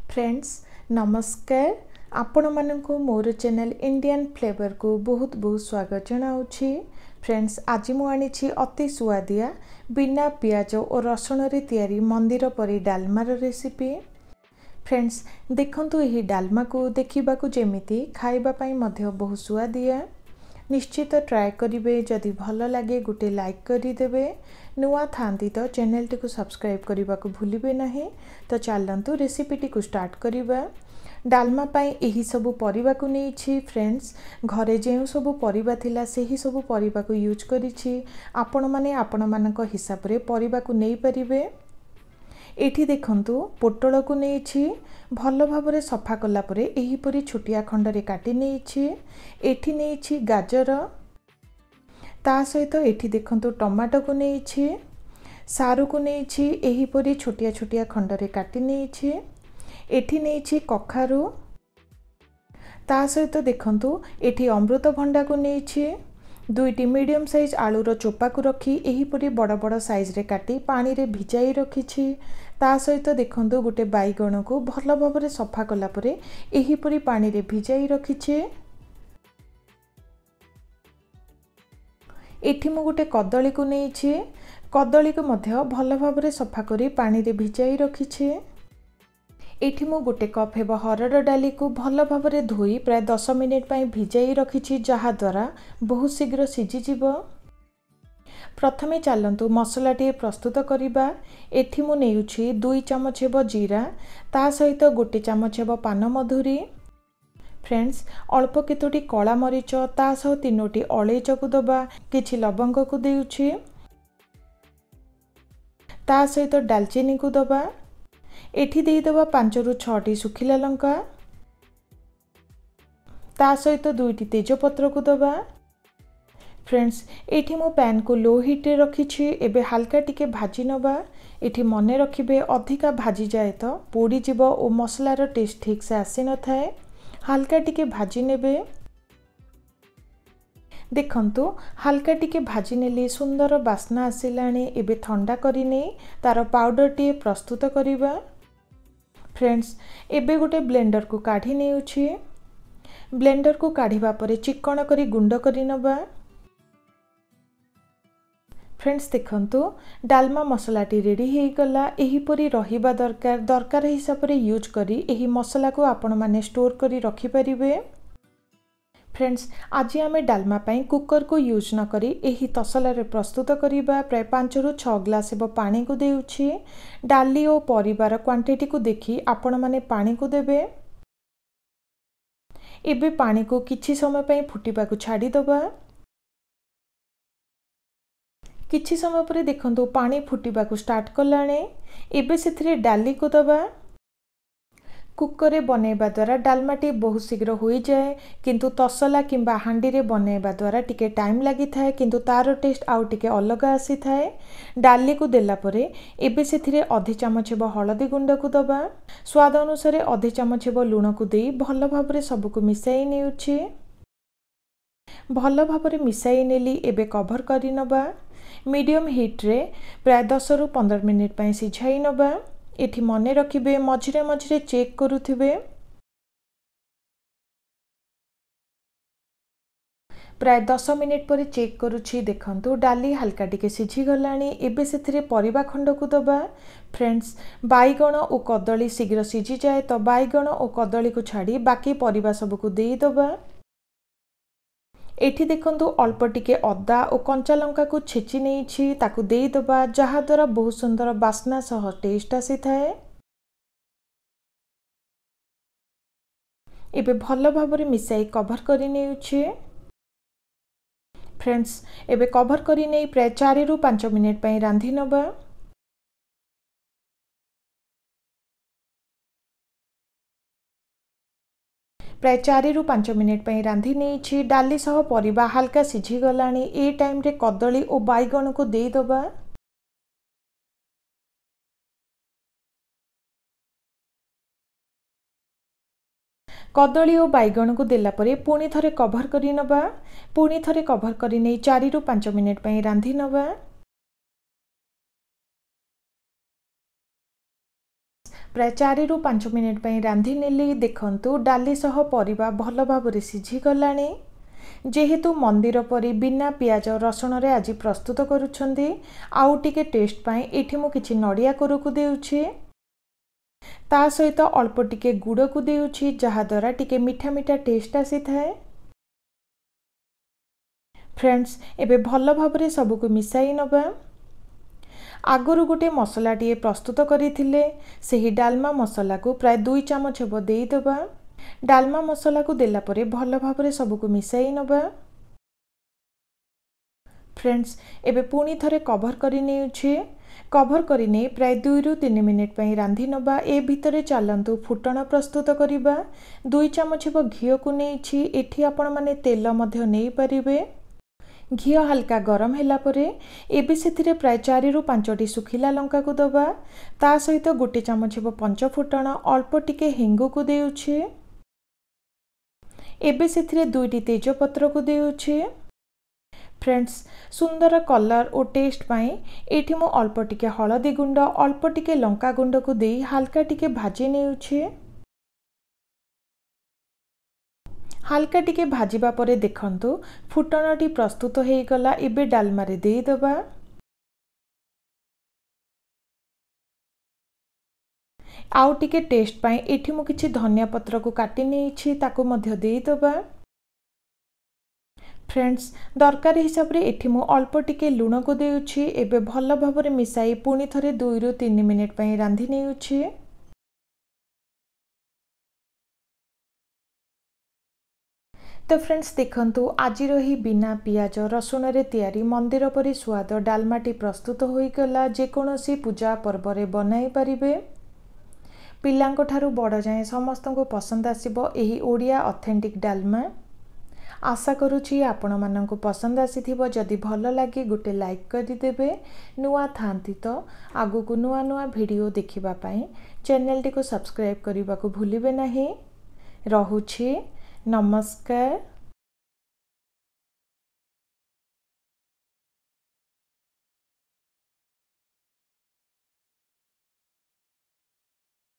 Friends नमस्कार आपण मानक मोर चैनल इंडियन फ्लेवर को बहुत बहुत स्वागत जनाऊँगी। फ्रेंड्स आज मुझे अति सुआदिया बिना पियाज और रसुण रे तैयारी मंदिर परी डालमार रेसिपी। फ्रेंड्स देखंतु यही डालमा को देखा जमीती खाइबा पई मध्य बहुत सुआदिया। निश्चित ट्राए करेंगे, जदि भल लगे गोटे लाइक करदेवे। नुआ थांती तो चैनल टी को सब्सक्राइब करने को भूलिबे नहीं। तो चलतु रेसिपीटी को स्टार्ट करिबा। डालमा पाई यही सबु परिबा को नहीं। फ्रेंड्स घरे जो सबु परिबा थिला सेही सबु परिबा को यूज करिछि। आपण माने आपण मानक हिसाब रे परिबा को नहीं परिबे। एठी देखंतु पोटल को नहीं भल भाव सफा कला परे एही परी छोटिया खंड रे काटी नहीं। एठी नहीं गाजर, ता सहित एठी देखंतु टमाटो को नहीं, सारू को नहीं एही परी छोटिया छोटिया खंड रे काटी नहीं। एठी नहीं कखारू, ता सहित देखंतु एठी अमृतभंडा को नहीं। दुईटी मीडियम साइज आलूर चोपा को रखी एही परी बड़ बड़ साइज रे काटी पानी रे भिजाई रखी। ता सहित देखंतु गोटे बैगण को भल भाव सफा कला परे एही परी पानी रे भिजाई रखी। एठी मु गोटे कदली को नहीं, कदली को मध्य भल भाव सफा करी पानी रे भिजाई रखी। एठी मु गोटे कप हेब हरड़ डाली को भल भाव धोई प्राय 10 मिनिट पई भिजाई रखी, जहा द्वारा बहुत शीघ्र सिझी जिवो। प्रथमे चलतु मसलाटी प्रस्तुत करिबा। एठी मु नेउछि 2 चमच हेब जीरा, ता सहित गोटे चमच हेब पान मधुरी। फ्रेंड्स अल्प केतोटी कला मरीच, ता सह 3टी अलैच को दबा, किछि लवंग को देउछि, ता सहित दालचीनी को दबा। एठी देई दबा 5 रु 6टी सुखिला लंका, ता सहित 2टी तेजपत्र को दबा। फ्रेंड्स एठी मो पैन को लो हीट रे रखी। एबे हल्का टिके भाजी नबा। एठी मने रखिबे अधिका भाजी जाए तो पोड़ी जीव और मसलार टेस्ट ठीक से आसी न थाए। हल्का टिके भाजी नेबे। देखंतु हल्का टिके भाजी नेली सुंदर बास्ना आसिलाणी। एबे ठंडा करिने तार पाउडर टी प्रस्तुत करिबा। फ्रेंड्स एबे गोटे ब्लेंडर को काढ़ी नेउछि। ब्लेंडर को काढ़ीबा परे चिकण करी गुंड करी नबा। फ्रेंड्स देखंतु डालमा मसलाटी रेडी हो गला। एही परी रहिबा दरकार हिसाब रे यूज करी एही मसला को आपण माने स्टोर करी रखि परिबे। फ्रेंड्स आज आमे डालमा पई कुकर को यूज न करी एही तसला रे प्रस्तुत करिबा। प्राय 5 रु 6 ग्लास हेब पानी को देउछि। डाली और परिबार क्वांटिटी को देखि आपण माने पानी को देबे। एबे पानी को किछि समय पई फुटिबा को छाडी दबा। किछि समय पर देखंतु पानी फुटिबा को स्टार्ट कलाणे। एबे सेथिरे डाली को दबा। कुकर रे बनेबा द्वारा डालमाटी बहुत शीघ्र हो जाए, किंतु तसला किंबा हांडी रे बनेबा द्वारा टिके टाइम लागि थाए, किंतु तार टेस्ट आउ टिके अलग आसी थाए। डाली को देला परे एबे सेथिरे आधी चमच हेब हळदी गुंड को दबा। स्वाद अनुसार आधी चमच हेब लूण को देई भल भाव रे सब को मिसाई नेउछि। भल भाव रे मिसाई नेली। एबे कवर करि नबा। मीडियम हीट रे प्राय 10 रु 15 मिनिट पई सिझाई नबा। एठी मने रखिबे मझिरे मझिरे चेक करुथिबे। प्राय 10 मिनिट पर चेक करुछि। देखंतु डाली हल्का टिके सिझी गलाणी। एबे सेथिरे परिबा खंड को दबा। फ्रेंड्स बैगण और कदली शीघ्र सिझी जाए तो बैगण और कदली को छाड़ी बाकी परिबा सब को देई दबा। एठी देखंतु अल्प टिके अदा और कंचा लंका को छेची नेछि, ताकू देई दबा, जहा द्वारा बहुत सुंदर बास्ना सह टेस्ट आसी थाए। एबे भल भाव रे मिसाई कवर करि नेउछि। फ्रेंड्स एबे कवर करि नै प्राय 4 रु 5 मिनिट पई रांधी नबा। प्राय 4 रु 5 मिनिट पई रांधी नेछि। डाली सह परिबा हल्का सिझी गलाणी। ए टाइम रे कदली और बैगण को देई दबा। कदली और बैगण को देला परे पुणी थरे कवर करि नबा। पुणी थरे कवर करि नै 4 रु 5 मिनिट पई रांधी नबा। प्राय 4 रु 5 मिनिट पई रांधि नेली। देखंतु डाली सह परिबा भल भाबरे सिझी गलानी। जेहेतु मंदिर परी बिना पियाज रसुण रे आज प्रस्तुत करूछंदी आउ टिके टेस्ट पाई एठी मु किछि नडिया कोर को देउछि। ता सहित अल्प टिके गुड़ को देउछि जहा द्वारा टिके मीठा मीठा टेस्ट आसी थाए। फ्रेंड्स एबे भल भाबरे सबको मिसाई नबा। आगरु गोटे मसला टिए प्रस्तुत करिथिले सेही डालमा मसला को प्राय 2 चमच हेबो देई दबा। डालमा मसला को देला परे भल भाबरे सबको मिसाई नबा। फ्रेंड्स एबे पुणी थरे कवर करि नेउछि। कवर करि नै प्राय 2 रु 3 मिनिट पई रांधि नबा। ए भितरे चालंतु फुटण प्रस्तुत करिबा। 2 चमच हेबो घियो को नेछि। एठी आपण माने तेल मध्य नेई परिबे। घियो हल्का गरम हैला परे एबे सेथिरे प्राय 4 रु 5टी सुखिला लंका को दबा। ता सहित 1 चमच हेबो पंच फुटण अल्प टिके हिंगु को देउछि। एबे सेथिरे 2टी तेजपत्र को देउछि। फ्रेंड्स सुंदर कलर और टेस्ट पाई एठी मो अल्प टिके हळदी गुंड अल्प टिके लंका गुंड को देई हल्का टिके भाजी नेउछि। हल्का टिके भाजीबा परे देखंतु फुटणटी प्रस्तुत हो गला। एबे डालमा रे देई दबा। आउ टिके टेस्ट पाई एठी मु किछि धनिया पत्र को काटी नेछि ताको मध्य देई दबा। फ्रेंड्स दरकार हिसाब रे एठी मु अल्प टिके लूण को देउछि। एबे भल भाबरे मिसाई पुणी थरे 2 रु 3 मिनिट पई रांधि नेउछि। तो फ्रेंड्स देखंतु आज रही बिना पियाज रसुण रे तैयारी मंदिर परी स्वाद डालमाटी प्रस्तुत होई गला। जे कोनोसी पूजा पर्व रे बनाई परिबे। पिलांको ठारू बड़ जाए समस्त को पसंद आसीबो एही ओडिया ऑथेंटिक डालमा। आशा करूछि आपण माननको पसंद आसीथिबो। जदि भल लागे गोटे लाइक करि देबे। नुआ थांती तो आगु को नुआ नुआ वीडियो देखिबा पई चैनल टी को सब्सक्राइब करिबा को भूलिबे नाही। रहुछि नमस्कार।